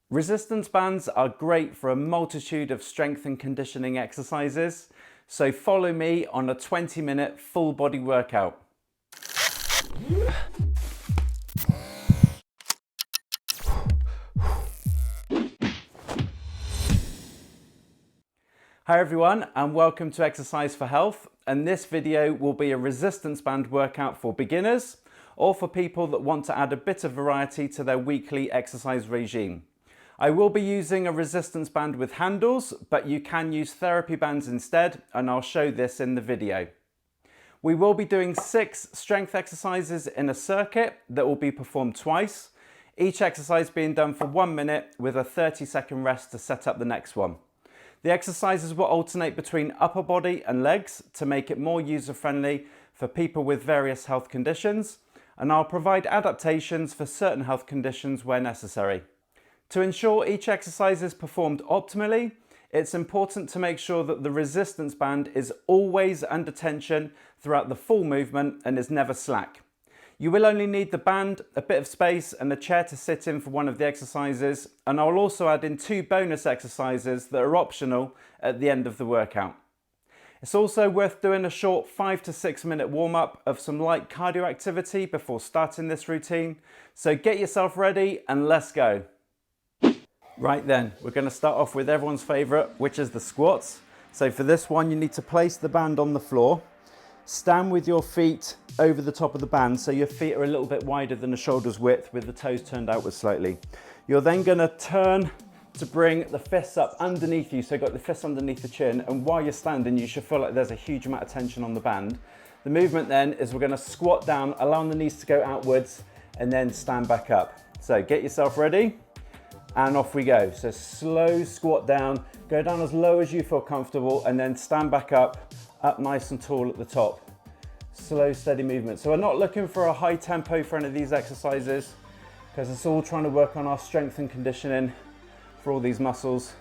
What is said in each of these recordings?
Resistance bands are great for a multitude of strength and conditioning exercises, so follow me on a 20-minute full body workout. Hi everyone, and welcome to Exercise for Health, and this video will be a resistance band workout for beginners or for people that want to add a bit of variety to their weekly exercise regime. I will be using a resistance band with handles, but you can use therapy bands instead, and I'll show this in the video. We will be doing 6 strength exercises in a circuit that will be performed twice, each exercise being done for 1 minute with a 30-second rest to set up the next one. The exercises will alternate between upper body and legs to make it more user-friendly for people with various health conditions, and I'll provide adaptations for certain health conditions where necessary. To ensure each exercise is performed optimally, it's important to make sure that the resistance band is always under tension throughout the full movement and is never slack. You will only need the band, a bit of space and a chair to sit in for one of the exercises, and I'll also add in 2 bonus exercises that are optional at the end of the workout. It's also worth doing a short 5 to 6 minute warm-up of some light cardio activity before starting this routine, so get yourself ready and let's go. Right then, we're going to start off with everyone's favourite, which is the squats. So for this one, you need to place the band on the floor. Stand with your feet over the top of the band, so your feet are a little bit wider than the shoulder's width with the toes turned outwards slightly. You're then going to turn to bring the fists up underneath you, so you've got the fists underneath the chin, and while you're standing, you should feel like there's a huge amount of tension on the band. The movement then is we're going to squat down, allowing the knees to go outwards, and then stand back up. So get yourself ready. And off we go. So slow squat down, go down as low as you feel comfortable, and then stand back up nice and tall at the top. Slow, steady movement. So we're not looking for a high tempo for any of these exercises, because it's all trying to work on our strength and conditioning for all these muscles.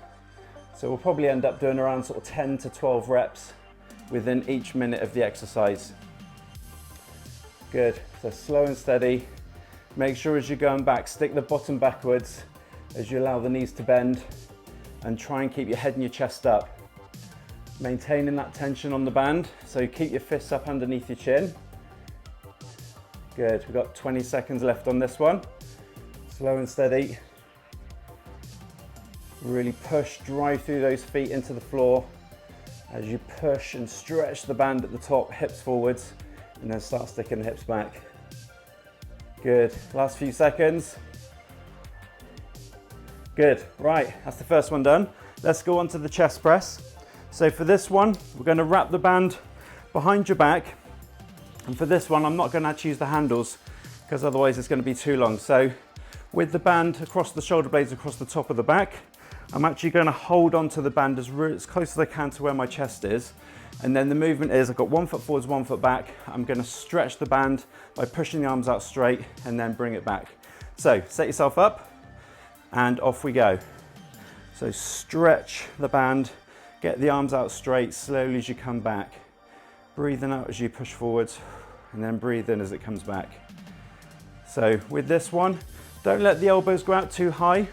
So we'll probably end up doing around sort of 10 to 12 reps within each minute of the exercise. Good, so slow and steady. Make sure as you're going back, stick the bottom backwards as you allow the knees to bend, and try and keep your head and your chest up. Maintaining that tension on the band, so keep your fists up underneath your chin. Good, we've got 20 seconds left on this one. Slow and steady. Really push, drive through those feet into the floor as you push and stretch the band at the top, hips forwards, and then start sticking the hips back. Good, last few seconds. Good, right, that's the first one done. Let's go on to the chest press. So for this one, we're going to wrap the band behind your back. And for this one, I'm not going to actually use the handles because otherwise it's going to be too long. So with the band across the shoulder blades, across the top of the back, I'm actually going to hold on to the band as close as I can to where my chest is. And then the movement is, I've got 1 foot forwards, 1 foot back. I'm going to stretch the band by pushing the arms out straight and then bring it back. So set yourself up. And off we go. So stretch the band, get the arms out straight slowly as you come back. Breathing out as you push forwards, and then breathe in as it comes back. So with this one, don't let the elbows go out too high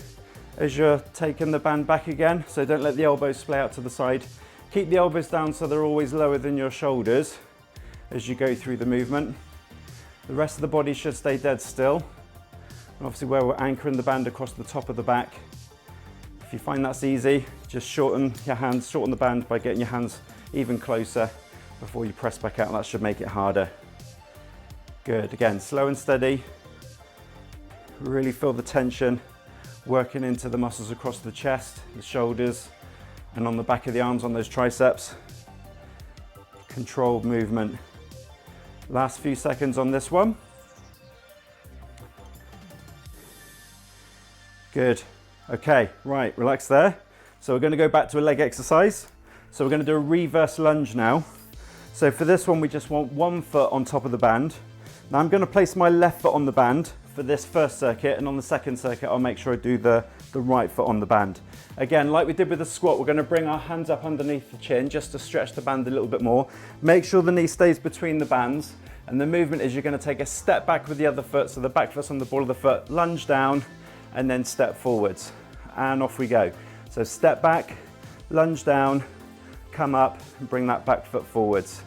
as you're taking the band back again. So don't let the elbows splay out to the side. Keep the elbows down so they're always lower than your shoulders as you go through the movement. The rest of the body should stay dead still. Obviously where we're anchoring the band across the top of the back. If you find that's easy, just shorten your hands, shorten the band by getting your hands even closer before you press back out. That should make it harder. Good, again, slow and steady. Really feel the tension working into the muscles across the chest, the shoulders, and on the back of the arms on those triceps. Controlled movement. Last few seconds on this one. Good. Okay, right, relax there. So we're going to go back to a leg exercise. So we're going to do a reverse lunge now. So for this one, we just want 1 foot on top of the band. Now I'm going to place my left foot on the band for this first circuit, and on the second circuit, I'll make sure I do the right foot on the band. Again, like we did with the squat, we're going to bring our hands up underneath the chin just to stretch the band a little bit more. Make sure the knee stays between the bands, and the movement is you're going to take a step back with the other foot, so the back foot's on the ball of the foot, lunge down, and then step forwards. and off we go. So step back, lunge down, come up and bring that back foot forwards.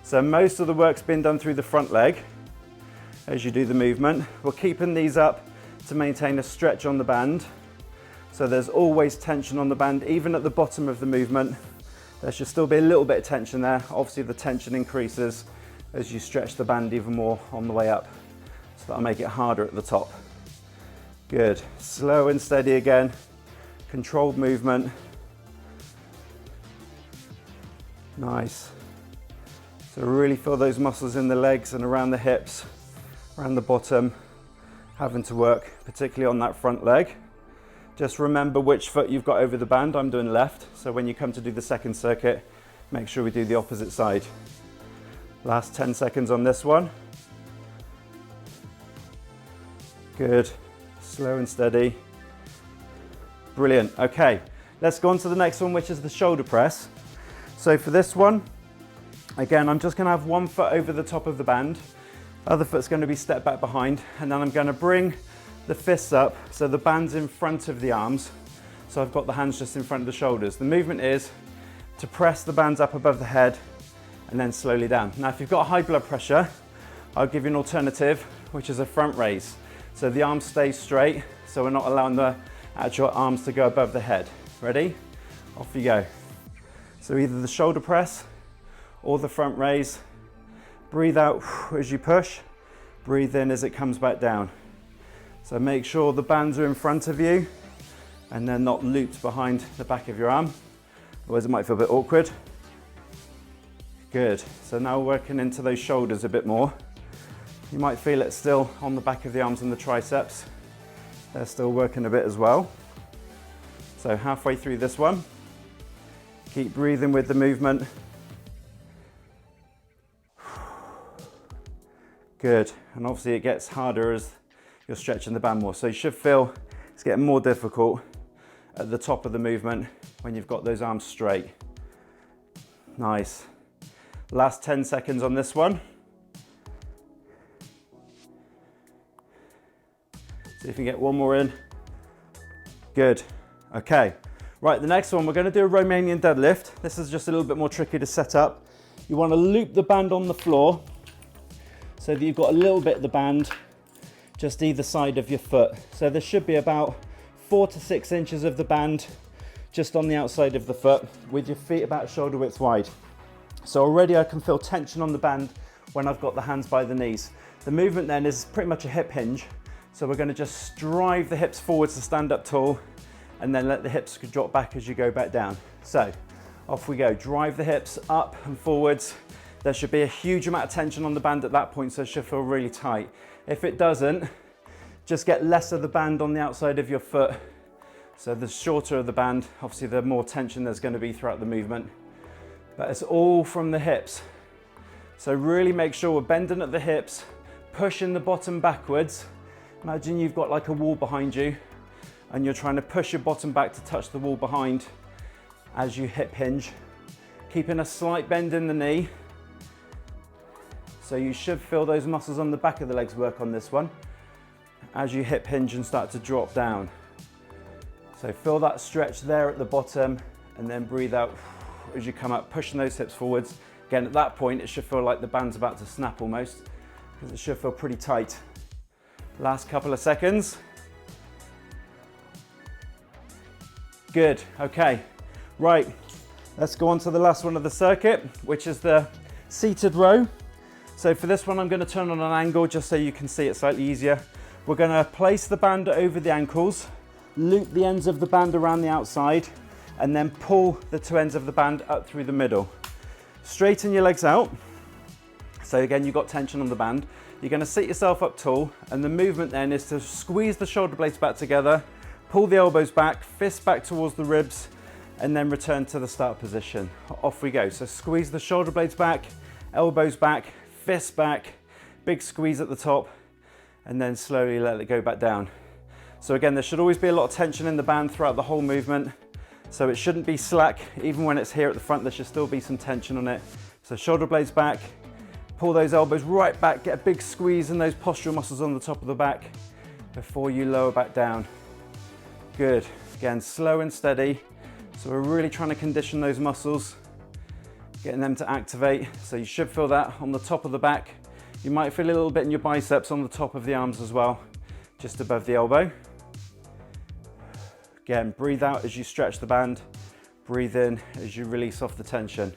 So most of the work's been done through the front leg as you do the movement. We're keeping these up to maintain a stretch on the band. So there's always tension on the band, even at the bottom of the movement. There should still be a little bit of tension there. Obviously the tension increases as you stretch the band even more on the way up. So that'll make it harder at the top. Good, slow and steady again. Controlled movement. Nice. So really feel those muscles in the legs and around the hips, around the bottom, having to work, particularly on that front leg. Just remember which foot you've got over the band. I'm doing left, so when you come to do the second circuit, make sure we do the opposite side. Last 10 seconds on this one. Good, slow and steady. Brilliant, okay. Let's go on to the next one, which is the shoulder press. So for this one, again, I'm just gonna have one foot over the top of the band. Other foot's gonna be stepped back behind, and then I'm gonna bring the fists up, so the band's in front of the arms. So I've got the hands just in front of the shoulders. The movement is to press the bands up above the head and then slowly down. Now, if you've got high blood pressure, I'll give you an alternative, which is a front raise. So the arms stay straight, so we're not allowing the actual arms to go above the head. Ready? Off you go. So either the shoulder press or the front raise. Breathe out as you push, breathe in as it comes back down. So make sure the bands are in front of you and they're not looped behind the back of your arm, otherwise it might feel a bit awkward. Good, so now working into those shoulders a bit more. You might feel it still on the back of the arms and the triceps. They're still working a bit as well. So halfway through this one, keep breathing with the movement. Good, and obviously it gets harder as you're stretching the band more. So you should feel it's getting more difficult at the top of the movement when you've got those arms straight. Nice. Last 10 seconds on this one. See if you can get one more in. Good, okay. Right, the next one, we're gonna do a Romanian deadlift. This is just a little bit more tricky to set up. You wanna loop the band on the floor so that you've got a little bit of the band just either side of your foot. So there should be about 4 to 6 inches of the band just on the outside of the foot with your feet about shoulder width wide. So already I can feel tension on the band when I've got the hands by the knees. The movement then is pretty much a hip hinge. So we're gonna just drive the hips forwards to stand up tall and then let the hips drop back as you go back down. So off we go, drive the hips up and forwards. There should be a huge amount of tension on the band at that point, so it should feel really tight. If it doesn't, just get less of the band on the outside of your foot. So the shorter of the band, obviously the more tension there's going to be throughout the movement. But it's all from the hips. So really make sure we're bending at the hips, pushing the bottom backwards. Imagine you've got like a wall behind you and you're trying to push your bottom back to touch the wall behind as you hip hinge. Keeping a slight bend in the knee. So you should feel those muscles on the back of the legs work on this one as you hip hinge and start to drop down. So feel that stretch there at the bottom and then breathe out as you come up, pushing those hips forwards. Again, at that point, it should feel like the band's about to snap almost because it should feel pretty tight. Last couple of seconds. Good, okay. Right, let's go on to the last one of the circuit, which is the seated row. So for this one, I'm going to turn on an angle just so you can see it slightly easier. We're going to place the band over the ankles, loop the ends of the band around the outside, and then pull the two ends of the band up through the middle. Straighten your legs out. So again, you've got tension on the band. You're going to sit yourself up tall, and the movement then is to squeeze the shoulder blades back together, pull the elbows back, fists back towards the ribs, and then return to the start position. Off we go. So squeeze the shoulder blades back, elbows back, fists back, big squeeze at the top, and then slowly let it go back down. So again, there should always be a lot of tension in the band throughout the whole movement. So it shouldn't be slack, even when it's here at the front, there should still be some tension on it. So shoulder blades back, pull those elbows right back, get a big squeeze in those postural muscles on the top of the back before you lower back down. Good, Again, slow and steady. So we're really trying to condition those muscles, getting them to activate. So you should feel that on the top of the back. You might feel a little bit in your biceps on the top of the arms as well, just above the elbow. Again, breathe out as you stretch the band. Breathe in as you release off the tension.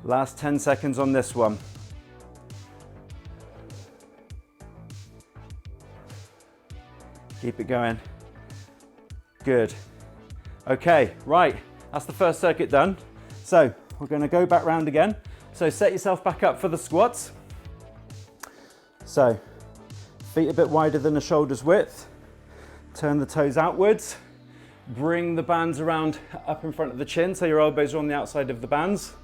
Last 10 seconds on this one. Keep it going. Good. Okay, right, that's the first circuit done. So we're gonna go back round again. So set yourself back up for the squats. So feet a bit wider than the shoulders width. Turn the toes outwards. Bring the bands around up in front of the chin so your elbows are on the outside of the bands.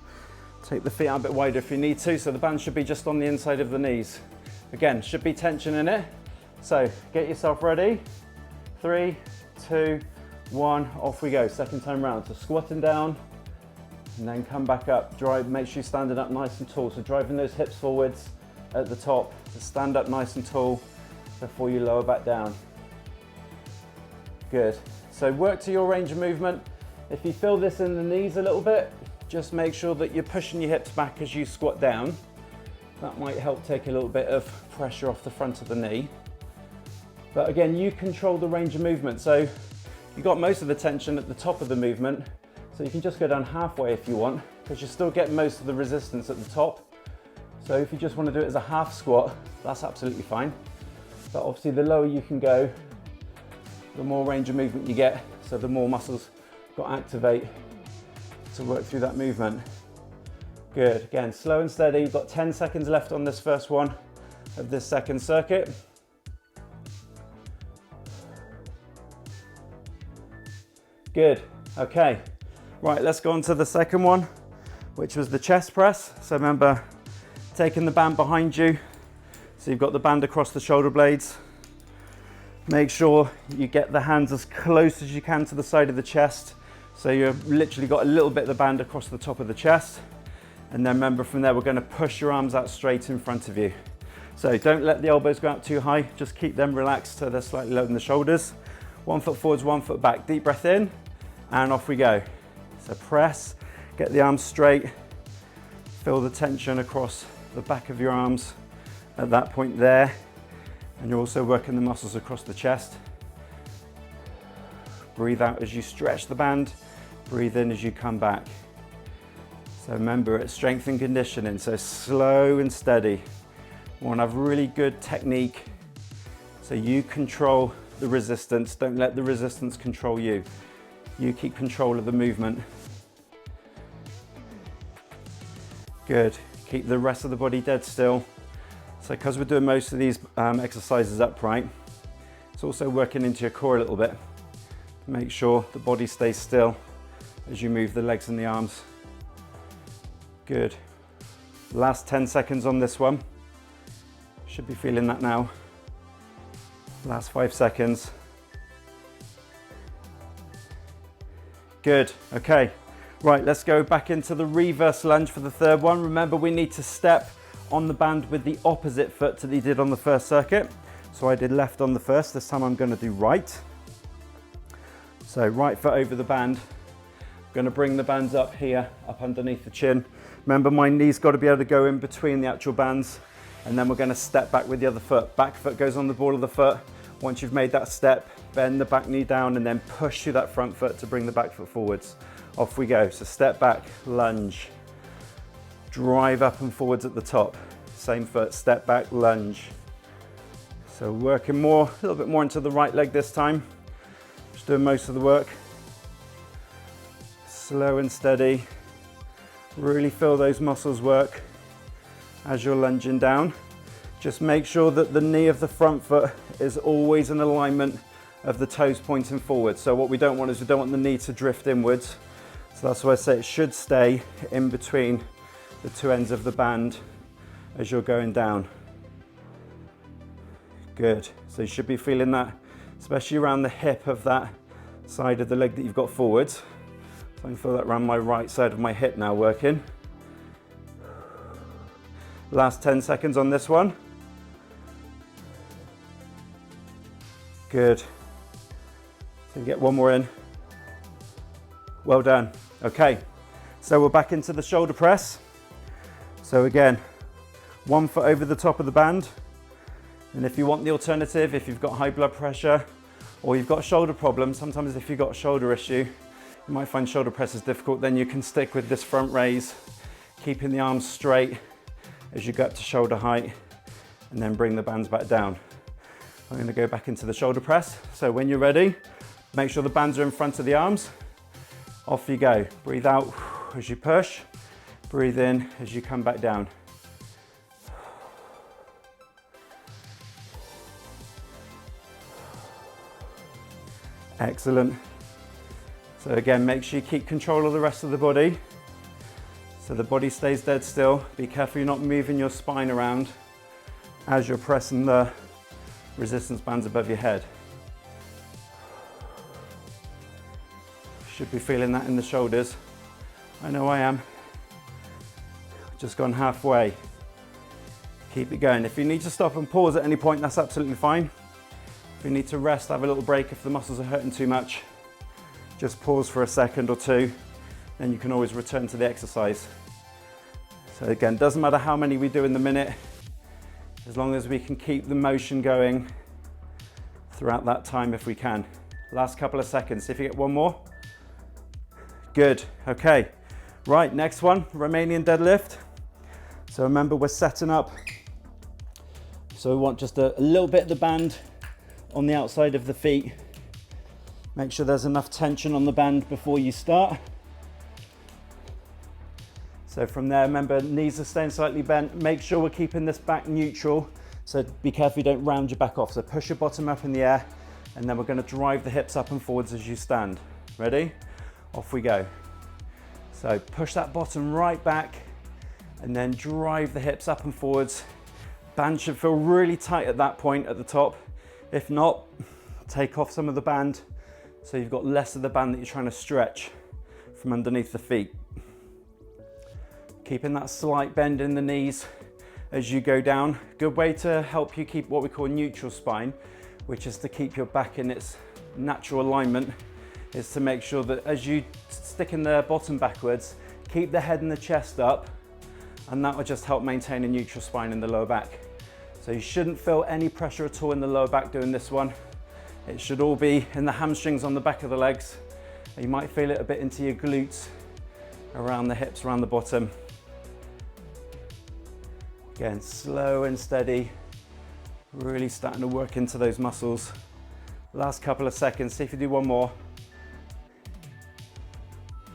Take the feet out a bit wider if you need to, so the bands should be just on the inside of the knees. Again, should be tension in it. So get yourself ready. 3, 2, 1, off we go. Second time round. So squatting down and then come back up. Make sure you're standing up nice and tall. So driving those hips forwards at the top. So stand up nice and tall before you lower back down. Good. So work to your range of movement. If you feel this in the knees a little bit, just make sure that you're pushing your hips back as you squat down. That might help take a little bit of pressure off the front of the knee. But again, you control the range of movement. So you got most of the tension at the top of the movement. So you can just go down halfway if you want, because you still get most of the resistance at the top. So if you just want to do it as a half squat, that's absolutely fine. But obviously the lower you can go, the more range of movement you get, so the more muscles got to activate to work through that movement. Good, again, slow and steady. You've got 10 seconds left on this first one of this second circuit. Good, okay. Right, let's go on to the second one, which was the chest press. So remember, taking the band behind you, so you've got the band across the shoulder blades. Make sure you get the hands as close as you can to the side of the chest. So you've literally got a little bit of the band across the top of the chest. And then remember from there, we're gonna push your arms out straight in front of you. So don't let the elbows go out too high, just keep them relaxed so they're slightly lower than the shoulders. 1 foot forwards, 1 foot back. Deep breath in, and off we go. So press, get the arms straight, feel the tension across the back of your arms at that point there. And you're also working the muscles across the chest. Breathe out as you stretch the band. Breathe in as you come back. So remember, it's strength and conditioning, so slow and steady. You want to have really good technique so you control the resistance. Don't let the resistance control you. You keep control of the movement. Good. Keep the rest of the body dead still. So because we're doing most of these exercises upright, it's also working into your core a little bit. Make sure the body stays still as you move the legs and the arms. Good. Last 10 seconds on this one. Should be feeling that now. Last 5 seconds. Good, okay. Right, let's go back into the reverse lunge for the third one. Remember, we need to step on the band with the opposite foot that you did on the first circuit. So I did left on the first, this time I'm gonna do right. So right foot over the band. I'm gonna bring the bands up here, up underneath the chin. Remember, my knee's gotta be able to go in between the actual bands, and then we're gonna step back with the other foot. Back foot goes on the ball of the foot. Once you've made that step, bend the back knee down and then push through that front foot to bring the back foot forwards. Off we go, so step back, lunge. Drive up and forwards at the top. Same foot, step back, lunge. So working more, a little bit more into the right leg this time. Just doing most of the work. Slow and steady. Really feel those muscles work as you're lunging down. Just make sure that the knee of the front foot is always in alignment of the toes pointing forward. So what we don't want is we don't want the knee to drift inwards. So that's why I say it should stay in between the two ends of the band as you're going down. Good, so you should be feeling that, especially around the hip of that side of the leg that you've got forwards. So I can feel that around my right side of my hip now working. Last 10 seconds on this one. Good. So you get one more in. Well done. Okay, so we're back into the shoulder press. So again, 1 foot over the top of the band. And if you want the alternative, if you've got high blood pressure or you've got shoulder problems, sometimes if you've got a shoulder issue, you might find shoulder presses difficult, then you can stick with this front raise, keeping the arms straight as you go up to shoulder height, and then bring the bands back down. I'm going to go back into the shoulder press. So when you're ready, make sure the bands are in front of the arms. Off you go. Breathe out as you push. Breathe in as you come back down. Excellent. So again, make sure you keep control of the rest of the body. So the body stays dead still. Be careful you're not moving your spine around as you're pressing the resistance bands above your head. Should be feeling that in the shoulders. I know I am. Just gone halfway. Keep it going. If you need to stop and pause at any point, that's absolutely fine. If you need to rest, have a little break if the muscles are hurting too much, just pause for a second or two, then you can always return to the exercise. So again, doesn't matter how many we do in the minute, as long as we can keep the motion going throughout that time if we can. Last couple of seconds, see if you get one more. Good, okay. Right, next one, Romanian deadlift. So remember, we're setting up. So we want just a little bit of the band on the outside of the feet. Make sure there's enough tension on the band before you start. So from there, remember, knees are staying slightly bent. Make sure we're keeping this back neutral. So be careful you don't round your back off. So push your bottom up in the air, and then we're going to drive the hips up and forwards as you stand. Ready? Off we go. So push that bottom right back, and then drive the hips up and forwards. Band should feel really tight at that point at the top. If not, take off some of the band so you've got less of the band that you're trying to stretch from underneath the feet. Keeping that slight bend in the knees as you go down. Good way to help you keep what we call neutral spine, which is to keep your back in its natural alignment, is to make sure that as you stick in the bottom backwards, keep the head and the chest up, and that will just help maintain a neutral spine in the lower back. So you shouldn't feel any pressure at all in the lower back doing this one. It should all be in the hamstrings on the back of the legs. You might feel it a bit into your glutes, around the hips, around the bottom. Again, slow and steady, really starting to work into those muscles. Last couple of seconds, see if you do one more.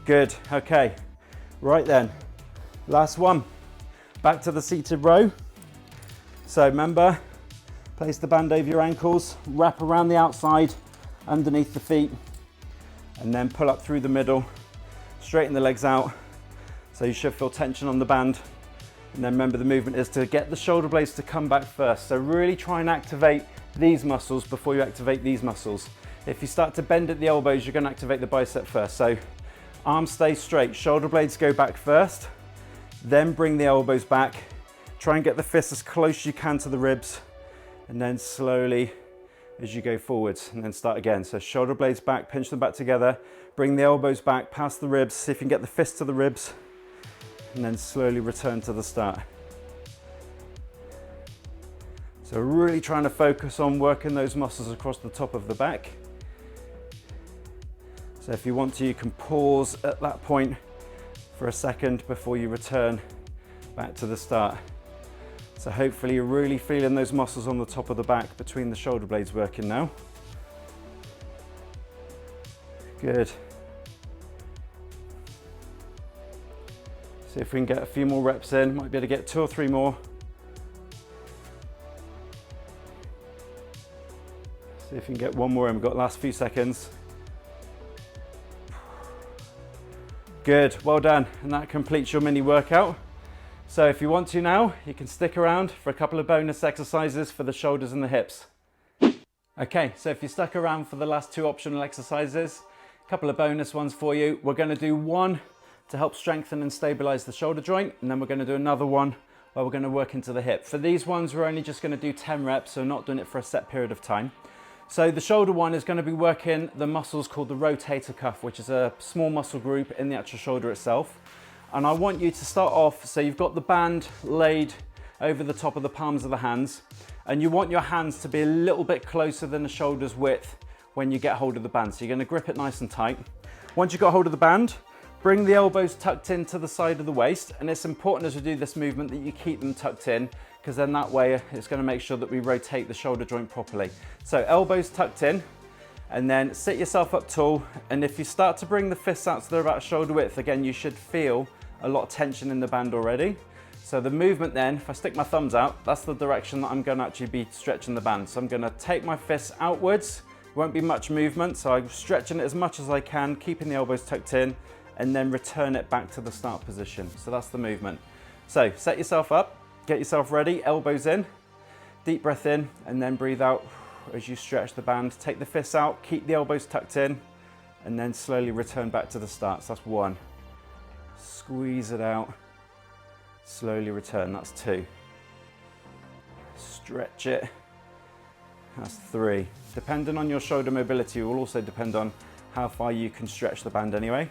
Good, okay. Right then, last one. Back to the seated row. So remember, place the band over your ankles, wrap around the outside, underneath the feet, and then pull up through the middle, straighten the legs out. So you should feel tension on the band. And then remember, the movement is to get the shoulder blades to come back first. So really try and activate these muscles before you activate these muscles. If you start to bend at the elbows, you're going to activate the bicep first. So arms stay straight, shoulder blades go back first, then bring the elbows back. Try and get the fists as close as you can to the ribs, and then slowly as you go forwards, and then start again. So shoulder blades back, pinch them back together, bring the elbows back past the ribs, see if you can get the fists to the ribs, and then slowly return to the start. So really trying to focus on working those muscles across the top of the back. So if you want to, you can pause at that point for a second before you return back to the start. So hopefully you're really feeling those muscles on the top of the back between the shoulder blades working now. Good. See if we can get a few more reps in. Might be able to get 2 or 3 more. See if you can get one more in. We've got the last few seconds. Good, well done. And that completes your mini workout. So if you want to now, you can stick around for a couple of bonus exercises for the shoulders and the hips. Okay, so if you stuck around for the last 2 optional exercises, a couple of bonus ones for you. We're going to do one to help strengthen and stabilize the shoulder joint, and then we're going to do another one where we're going to work into the hip. For these ones, we're only just going to do 10 reps, so not doing it for a set period of time. So the shoulder one is going to be working the muscles called the rotator cuff, which is a small muscle group in the actual shoulder itself. And I want you to start off, so you've got the band laid over the top of the palms of the hands, and you want your hands to be a little bit closer than the shoulder's width when you get hold of the band. So you're going to grip it nice and tight. Once you've got hold of the band, bring the elbows tucked into the side of the waist, and it's important as we do this movement that you keep them tucked in, because then that way it's going to make sure that we rotate the shoulder joint properly. So elbows tucked in, and then sit yourself up tall, and if you start to bring the fists out so they're about shoulder width, again you should feel a lot of tension in the band already. So the movement then, if I stick my thumbs out, that's the direction that I'm going to actually be stretching the band. So I'm going to take my fists outwards, won't be much movement, so I'm stretching it as much as I can, keeping the elbows tucked in, and then return it back to the start position. So that's the movement. So set yourself up, get yourself ready, elbows in, deep breath in, and then breathe out as you stretch the band. Take the fists out, keep the elbows tucked in, and then slowly return back to the start. So that's 1. Squeeze it out, slowly return, that's 2. Stretch it, that's 3. Depending on your shoulder mobility will also depend on how far you can stretch the band anyway.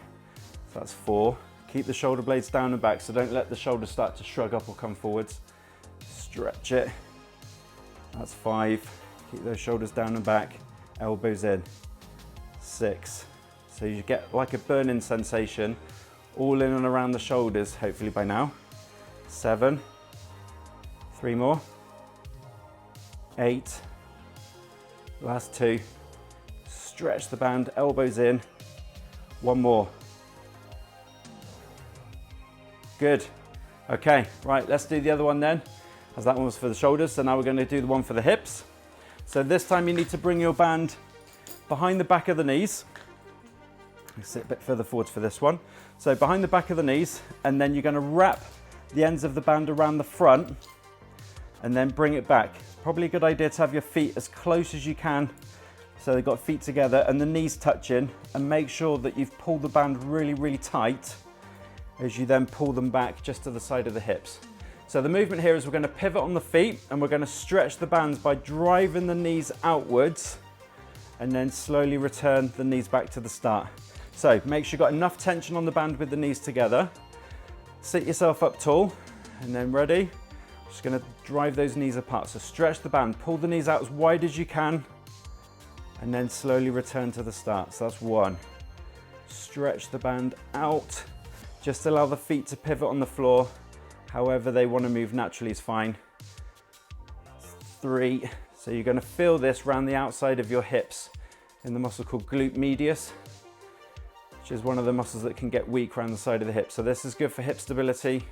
So that's 4. Keep the shoulder blades down and back, so don't let the shoulders start to shrug up or come forwards. Stretch it. That's 5. Keep those shoulders down and back, elbows in. 6. So you get like a burning sensation all in and around the shoulders, hopefully by now. 7. 3 more. 8. Last 2. Stretch the band, elbows in. 1 more. Good. Okay, right, let's do the other one then, as that one was for the shoulders. So now we're going to do the one for the hips. So this time you need to bring your band behind the back of the knees. Let's sit a bit further forward for this one. So behind the back of the knees, and then you're going to wrap the ends of the band around the front and then bring it back. Probably a good idea to have your feet as close as you can, so they've got feet together and the knees touching, and make sure that you've pulled the band really, really tight as you then pull them back just to the side of the hips. So the movement here is we're going to pivot on the feet, and we're going to stretch the bands by driving the knees outwards, and then slowly return the knees back to the start. So make sure you've got enough tension on the band with the knees together. Sit yourself up tall, and then ready. Just going to drive those knees apart. So stretch the band, pull the knees out as wide as you can, and then slowly return to the start. So that's 1. Stretch the band out. Just allow the feet to pivot on the floor. However they want to move naturally is fine. 3. So you're going to feel this around the outside of your hips in the muscle called glute medius, which is one of the muscles that can get weak around the side of the hip. So this is good for hip stability,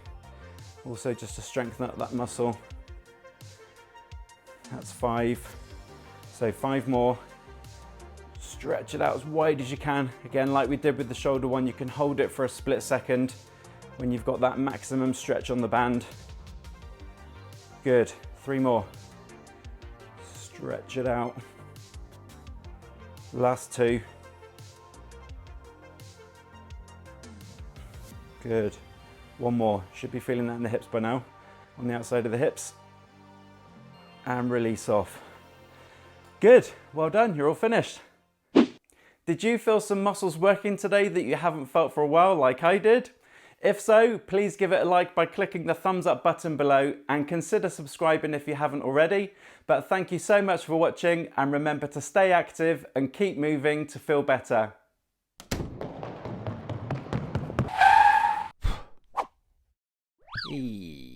also just to strengthen up that muscle. That's 5. So 5 more. Stretch it out as wide as you can. Again, like we did with the shoulder one, you can hold it for a split second when you've got that maximum stretch on the band. Good. 3 more. Stretch it out. Last 2. Good. 1 more. Should be feeling that in the hips by now, on the outside of the hips. And release off. Good. Well done. You're all finished. Did you feel some muscles working today that you haven't felt for a while like I did? If so, please give it a like by clicking the thumbs up button below, and consider subscribing if you haven't already. But thank you so much for watching, and remember to stay active and keep moving to feel better. Eee.